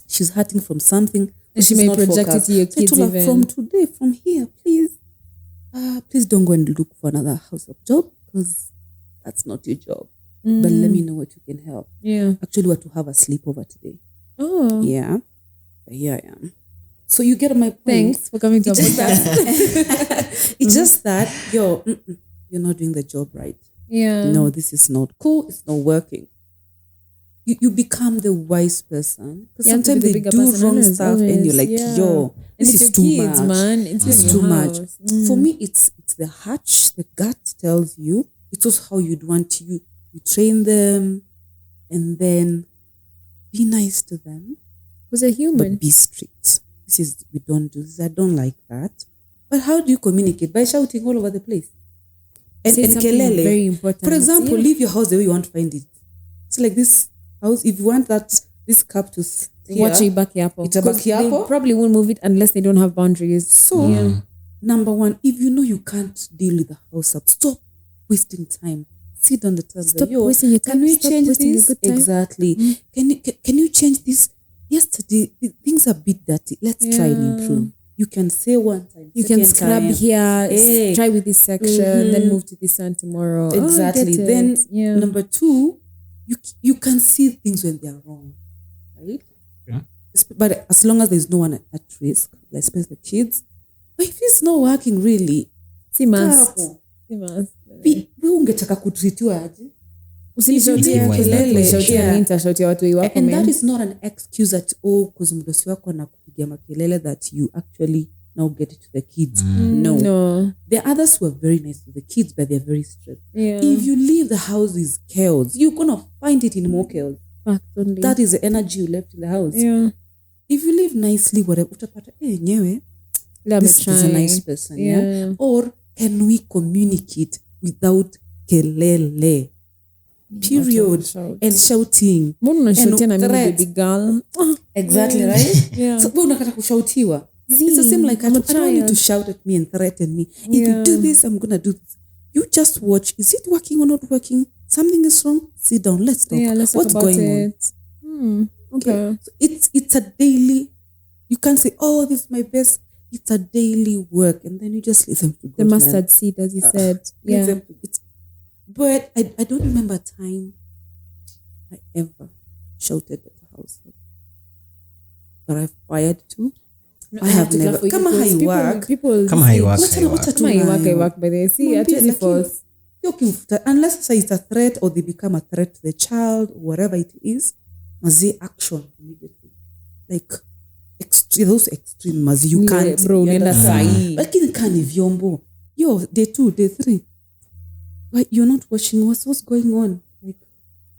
She's hurting from something. And she may project it to your kids even. From today, from here, please. please don't go and look for another house of job because that's not your job. But let me know what you can help. Yeah. Actually, we want to have a sleepover today. Oh. Yeah. But here I am. So you get my point. Thanks for coming to our podcast. It's just that, you're not doing the job right. Yeah. No, this is not cool. It's not working. You become the wise person. Because You have to be sometimes the they bigger do person, wrong always, stuff and you're like, yeah. yo, And this it's is your too kids, much. man. It's It's in too your much. house. For me, it's the hatch, the gut tells you. It's also how you'd want you train them and then be nice to them. Was a human. But be strict. We don't do this. I don't like that. But how do you communicate? By shouting all over the place. And Say something kelele. very important. For example, Yeah. leave your house the way you want to find it. It's like this house. If you want this cup to Watch ibaki hapo. Itabaki 'Cause hapo. They probably won't move it unless they don't have boundaries. So, number one, if you know you can't deal with the house up, stop wasting time. Sit on the table. Stop wasting your time. Can we Stop change wasting your this? good time. Exactly. Can you change this? Yesterday, things are a bit dirty. Let's try and improve. You can say one time. You can second scrub time. here, Hey. try with this section, then move to this one tomorrow. Oh, I Exactly. get it. Then yeah. number two, you can see things when they are wrong, right? Yeah. But as long as there's no one at risk, like especially the kids. But if it's not working really, See must. hapo. See must. We ungetaka kutritiwa aje? Usinishautie If you leave kelele, kelele, shautia yeah. mimi nitashautia watu wako And that man. is not an excuse at all because mdosi wako anakupigia makelele that you actually now get it to the kids. No. No. There are others who are very nice to the kids, but they're very strict. Yeah. If you leave the house is chaos, you're going to find it in more chaos. Fact only. That is the energy you left in the house. yeah. If you live nicely, whatever, utapata, nyewe, Let me this is a try. nice person. Yeah. Yeah. Or can we communicate without kelele? Period. Shout. And shouting. Mbona unashautia na And mimi threats. baby girl? Exactly, right? Yeah. So wewe unataka kushautiwa. It's the same like I I'm a don't need to child. shout at me and threaten me. If you do this, I'm gonna do this. You just watch. Is it working or not working? Something is wrong. Sit down. Let's talk. Yeah, let's What's talk about going on? it. Okay. So it's a daily. You can't say, "Oh, this is my best." It's a daily work, and then you just leave them to go. The mustard seed, as you said. Leave Yeah. them to, but I don't remember a time I ever shouted at the house. But I've fired too. I have never. Kama haiwork. People Kama haiwork, Wacha haiwork. tu Kama haiwork, nayo. haiwork, by the way. See, at Mwambie, 24. lakini, hiyo kimfuta, unless say it's a threat or they become a threat to the child, whatever it is, mazi action immediately. Like those extreme mazi you Yeah, can't. bro, you nenda understand? sahi. Lakini kani vyombo. Yo, day 2, day 3. Why you're not watching what's going on? Like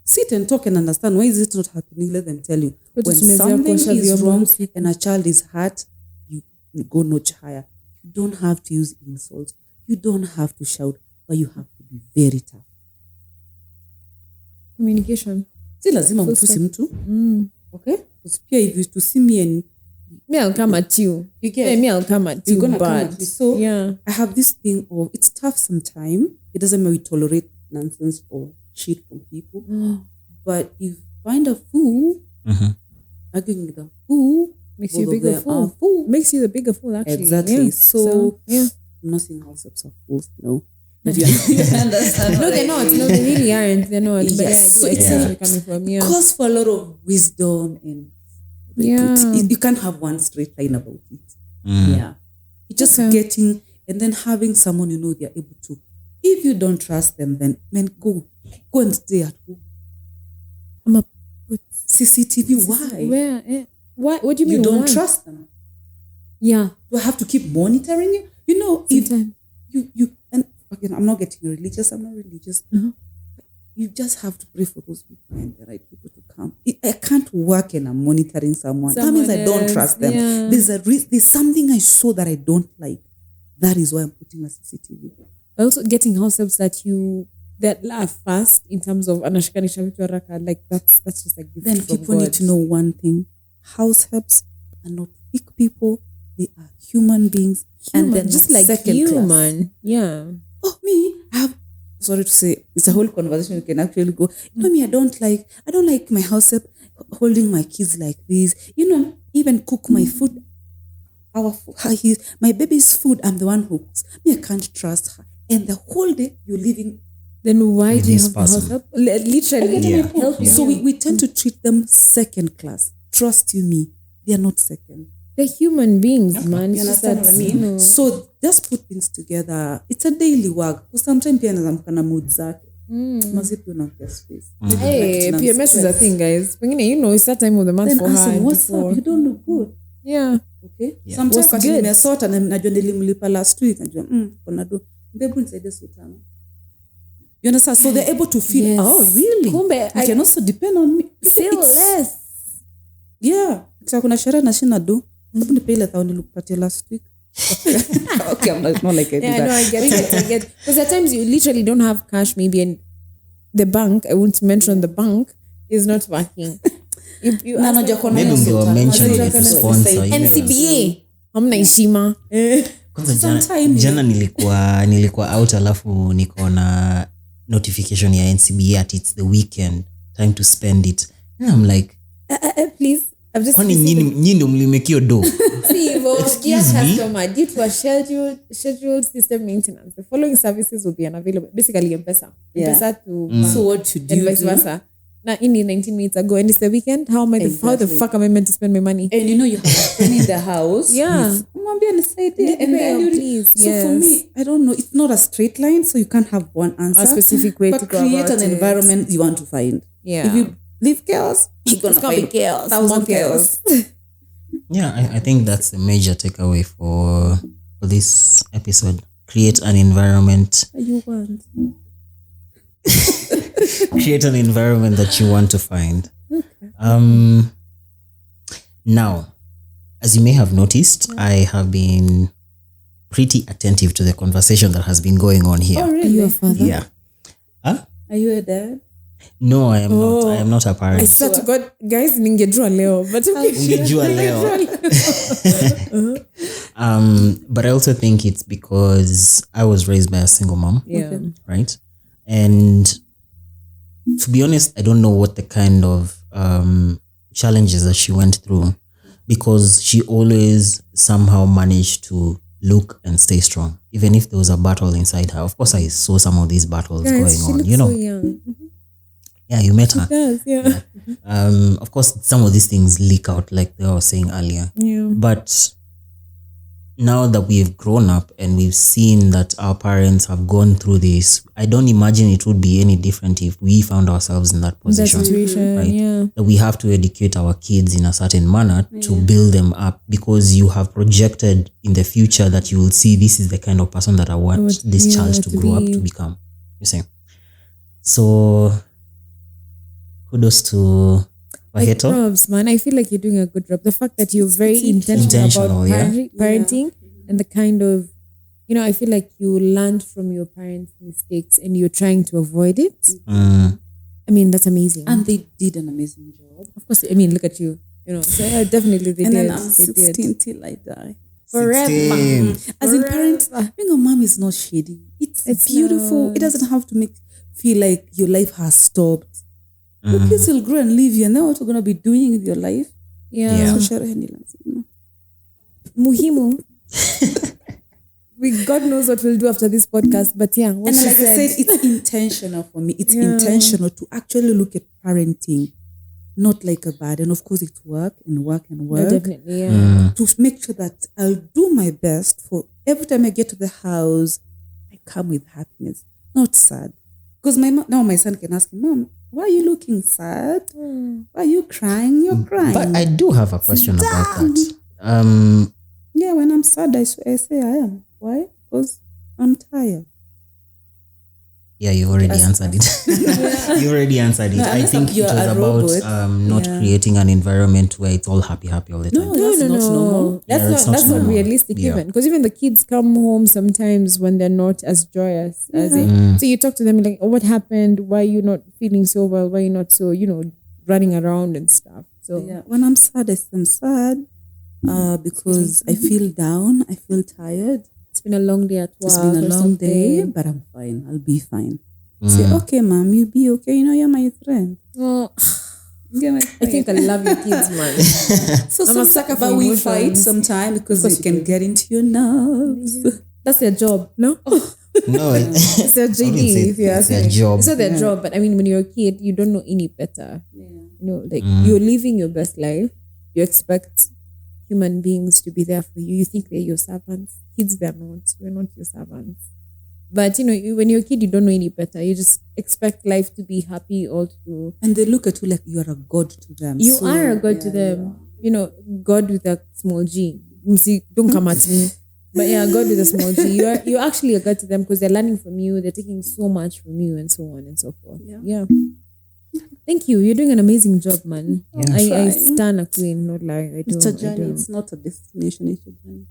sit and talk and understand why is it not happening. Let them tell you. But When tumezoea something kuosha is vyombo wrong usiku. and a child is hurt, you go notch higher. You don't have to use insults. You don't have to shout, but you have to be very tough. Communication. Si lazima mtusi mtu. Okay? Because pia if you to see me and Me, I'll come at you. you get Hey, me, I'll come at you're you. gonna come But at me. So yeah. I have this thing of it's tough sometimes. It doesn't mean we tolerate nonsense or shit from people. But if you find a fool, arguing with a fool, Makes both you a of bigger them are fool. fool. Makes you the bigger fool, actually. Exactly. Yeah. So, yeah. I'm not saying house ups are fools, no. But you understand. No, they're not. No, they really aren't. They're not. But Yes. yeah, I do It's see where a- you're coming from. Yeah. calls for a lot of wisdom and Yeah. you can't have one straight line about it. Yeah. It's just Okay. getting and then having someone you know they're able to. If you don't trust them, then man, go and stay at home. I'm a CCTV, why? where? Why? What do you mean? You don't why? trust them. Yeah. Do I have to keep monitoring you? You know, if Sometimes. you and again, I'm not getting religious. I'm not religious. You just have to pray for those people and the right people to come. I can't work and I'm monitoring someone. That means I don't else, trust them. yeah. There's something I saw that I don't like. That is why I'm putting a CCTV. Also, getting house helps that laugh fast in terms of anashikanisha vitu haraka. Like that's just like gift Then from people God. need to know one thing: house helps are not fake people. They are human beings, and Human, they're just not like second you, class. man. Yeah. Oh, me, I have. Sorry to say, it's a whole conversation. You can actually go. You know me, I don't like my house help holding my kids like this. You know, even cook my food. my baby's food, I'm the one who cooks. Me, I can't trust her. And the whole day you're living. Then why With do you this have the house person. help? Literally. Yeah. Help. Yeah. So we tend to treat them second class. Trust you me, they are not second. They're human beings, man. You It's just understand that, what I mean? you know, So just put things together. It's a daily work. Because sometimes pia anaweza mkana mood zake. Mazipi unampea space. hey, PMS is a thing, guys. Pengine, you know, it's that time of the month Then for ask her. them, what's before. up? You don't look good. Yeah. Okay? Yeah. Sometimes What's wakati good? nimesota na najua nilimlipa last week najua kuna do. Mbebu nisaidie sutano. You understand? So they're able to feel, Yes. oh, really? Kumbe, You can also depend on me. Still less. Yeah. Kisa kuna sherehe na shina do. Mbebu nipe ile thao nilikupatia last week. Okay, I'm not like I do Yeah, that. no, I get it. I get. Because at times you literally don't have cash, maybe, and the bank, I won't mention the bank, is not working. You Na ask najua them- kuna Maybe hiyo ungewa sota. mention Najua it to kuna sponsor, sasa- you know. NCBA. Hamna heshima. Kwanza Sometime- jana nilikuwa out alafu niko na notification ya NCBA at it's the weekend, time to spend it. And I'm like, Please. I've just kwani nyinyi ndio mlimekio do? See, well, Excuse dear me? customer, due to a scheduled system maintenance, the following services will be unavailable. Basically, M-Pesa. Yeah. M-Pesa to So what should you and vice do? versa. Now, in 19 minutes ago, and it's the weekend. How the Exactly. fuck am I meant to spend my money? And you know you have a friend in the house. Yeah. Mwambie nisaidie. Need And then prayer, you please. So for Yes. me, I don't know. It's not a straight line, so you can't have one answer. A specific way but to go create about an it. environment you want to find. Yeah. If you leave chaos, you're gonna It's gonna be find chaos. 1,000 More chaos. Yeah, I think that's the major takeaway for this episode. Create an environment. You want. Create an environment that you want to find. Now, as you may have noticed, I have been pretty attentive to the conversation that has been going on here. Oh, Are you really? a father? Yeah. Huh? Are you a dad? No, I am not. Oh. I am not a I parent. swear to God, guys, ningejua leo. But okay. Ungejua leo. But I also think it's because I was raised by a single mom. Yeah. Right? And to be honest, I don't know what the kind of challenges that she went through, because she always somehow managed to look and stay strong, even if there was a battle inside her. Of course, I saw some of these battles Guys, she going on. looks You know, so young. yeah, you met her. Yes, yeah. Of course, some of these things leak out, like they were saying earlier. Yeah. But now that we've grown up and we've seen that our parents have gone through this, I don't imagine it would be any different if we found ourselves in that That position. situation, right? yeah. That we have to educate our kids in a certain manner to build them up, because you have projected in the future that you will see this is the kind of person that I want this yeah, child to to grow up be. to become. You see? So kudos to Like Wahito. props, man. I feel like you're doing a good job. The fact that you're very intentional intentional, about yeah. parenting and the kind of, you know, I feel like you learned from your parents' mistakes and you're trying to avoid it. Mm. I mean, that's amazing. And they did an amazing job. of course, I mean, look at you. You know, so yeah, definitely they And did. then I'm They 16 did. till I die. Forever. 16. As in parents, being a mom is not shady. It's It's beautiful. not. It doesn't have to make feel like your life has stopped. Your Mm. kids will grow and leave you, and then what you're gonna be doing with your life? Yeah. Yeah. So sherehe ni lazima. Muhimu. God knows what we'll do after this podcast, but yeah, what And she like I said, said, it's intentional for me. It's Yeah. intentional to actually look at parenting, not like a burden. Of course, it's work and work and no, work. definitely, yeah. To make sure that I'll do my best for every time I get to the house, I come with happiness, not sad. Because now my son can ask me, Mom, why are you looking sad? Why are you crying? You're crying. But I do have a question about that. Yeah, when I'm sad, I say I am. Why? Because I'm tired. Yeah, you already answered it. You already answered it. No, I unless think it you're was a about robot. not Yeah. creating an environment where it's all happy all the time. No, that's not normal. Yeah, That's not normal. realistic Yeah. even, because even the kids come home sometimes when they're not as joyous as it. So you talk to them like, oh, what happened? Why are you not feeling so well? Why are you not so, running around and stuff? So Yeah, when I'm sad, I'm sad because I feel down. I feel tired. it's been a long day at work. It's been a or long day, something. but I'm fine. I'll be fine. Say, okay, Mom, you be okay. You're my friend. Oh, Yeah, I think I love your kids, man. so I'm a sucker for but we emotions. fight sometimes because it can get into your nerves. That's their job, no? No, It's their I wouldn't say JD, if you it's ask their me. job. It's not their job, but I mean, when you're a kid, you don't know any better. You know, like you're living your best life. You expect human beings to be there for you. You think they're your servants. Kids, they're not. We're not your servants. But you know, when you're a kid, you don't know any better. You just expect life to be happy all through. And they look at you like you are a god to them. You So, are a god to them. You know, God with a small G. Don't come at me. But yeah, God with a small G. You're actually a god to them because they're learning from you. They're taking so much from you and so on and so forth. Yeah. Thank you. You're doing an amazing job, man. Yeah. I stand a queen, not lie. I do. It's a journey. It's not a destination. It's a journey.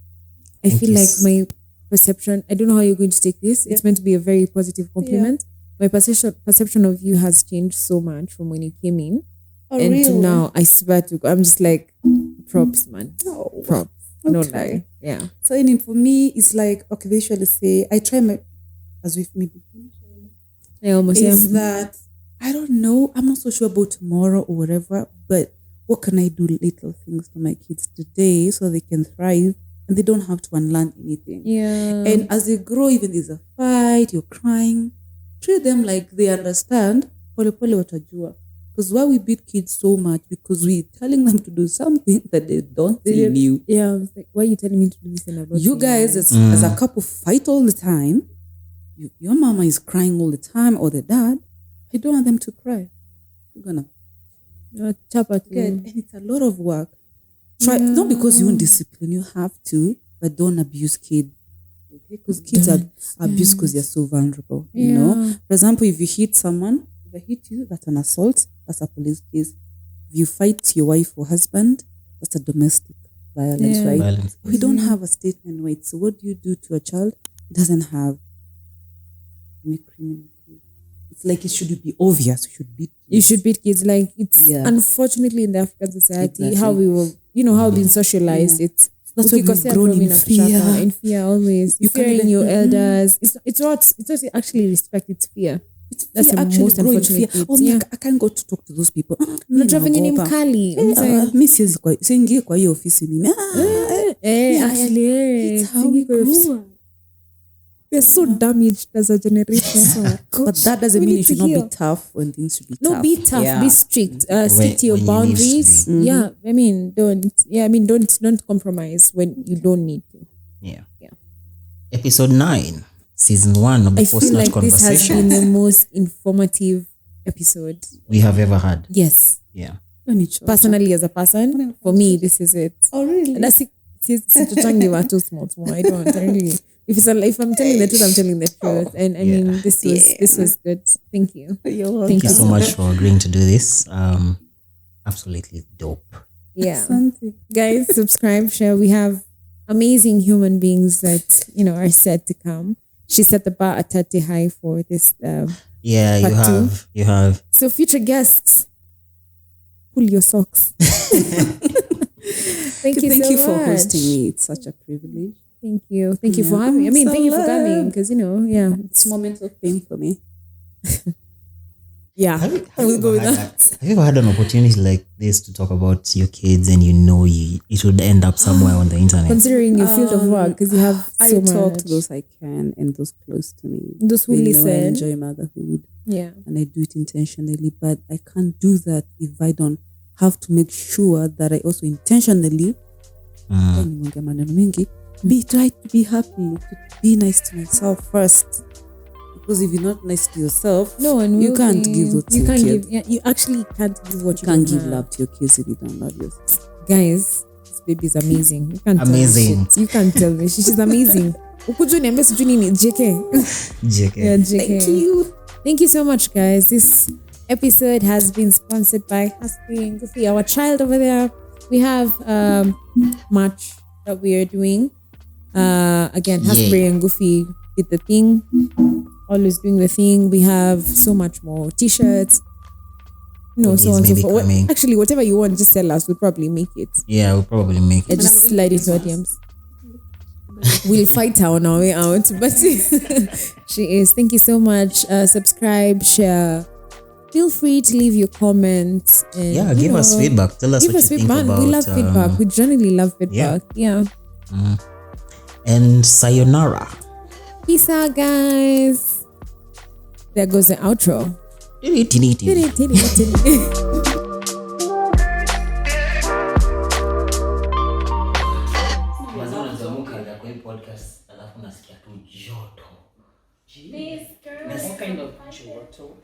I feel you. like my perception, I don't know how you're going to take this. It's meant to be a very positive compliment. My perception of you has changed so much from when you came in. And to now, I swear to God, I'm just like, props, man. Props. No lie. Yeah. So for me, it's like, okay, they usually say, I try my, as with me, I almost is that, I don't know, I'm not so sure about tomorrow or whatever, but what can I do little things to my kids today so they can thrive and they don't have to unlearn anything. Yeah. And as they grow, even there's a fight, you're crying, treat them like they understand. Pole pole watajua. Because why we beat kids so much? Because we're telling them to do something that they don't see in you. Yeah, I was like, why are you telling me to do this? And I'm not You saying guys, that? as a couple, fight all the time. Your mama is crying all the time, or the dad. I don't want them to cry. You're gonna Chapa get, and it's a lot of work. Try not because you want discipline, you have to, but don't abuse kids. Because kids are abused because they're so vulnerable. You know, for example, if you hit someone, if I hit you, that's an assault. That's a police case. If you fight your wife or husband, that's a domestic violence, right? Violence. We don't have a statement right. So what do you do to a child? It doesn't have any criminal case. It's like it should be obvious. You should beat kids. You should beat kids. Like it's unfortunately in the African society how we will, how we've been socialized. It's that's why we've grown in fear. In fear always. You fearing your elders. It's not actually respect. It's fear. That's the most unfortunate thing. I can't go to talk to those people. Unajua ni mkali. Mimi siingie kwa hiyo ofisi mimi. Actually, it's how we grew up. We're so damaged as a generation. But that doesn't mean you should not be tough when things should be tough. No, be tough, be strict. Stick to your boundaries. Yeah, I mean, don't compromise when you don't need to. Yeah. Episode 9, season 1 of the I feel Post-Nut like this has Conversation been the most informative episode. we have ever had. Yes. Yeah. Personally, as a person, for me, this is it. Oh, really? And that's it. Too small. I don't really. If I'm telling the truth, I'm telling the truth. And I mean, this was good. Thank you. Thank you so much for agreeing to do this. Absolutely dope. Yeah. Guys, subscribe, share. We have amazing human beings that, are set to come. She set the bar at 30 high for this. Yeah, you have. So future guests, pull your socks. Thank you so for much. hosting me. It's such a privilege. Thank you. Thank you for having me. I mean, thank you for coming because, it's moments of fame for me. Yeah. Have you ever had an opportunity like this to talk about your kids and it would end up somewhere on the internet? Considering your field of work, because you have so much. I talk to those I can and those close to me. Those who listen. I enjoy motherhood. Yeah. And I do it intentionally, but I can't do that if I don't have to make sure that I also intentionally try to be happy, to be nice to myself first. Because if you're not nice to yourself, you can't give what you can't give. You actually can't give what you can't give love to your kids if you don't love yourself. Guys, this baby is amazing. You can't amazing. Tell me shit. You can't tell me. She's amazing. JK. Yeah, JK. Thank you so much, guys. This episode has been sponsored by Husky and Goofy, our child over there. We have merch that we are doing. Again, Husky and Goofy did the thing. Always doing the thing. We have so much more t-shirts, so on and so forth. Actually, whatever you want, just tell us. We'll probably make it. Yeah, we'll probably make it. Just slide into our DMs. We'll fight her on our way out, but she is. Thank you so much. Subscribe, share, feel free to leave your comments and give us feedback. Tell us give what us you think feedback. about. We love feedback. We generally love feedback. Yeah. And sayonara. Peace out, guys. There goes the outro. Tini. What kind of joto?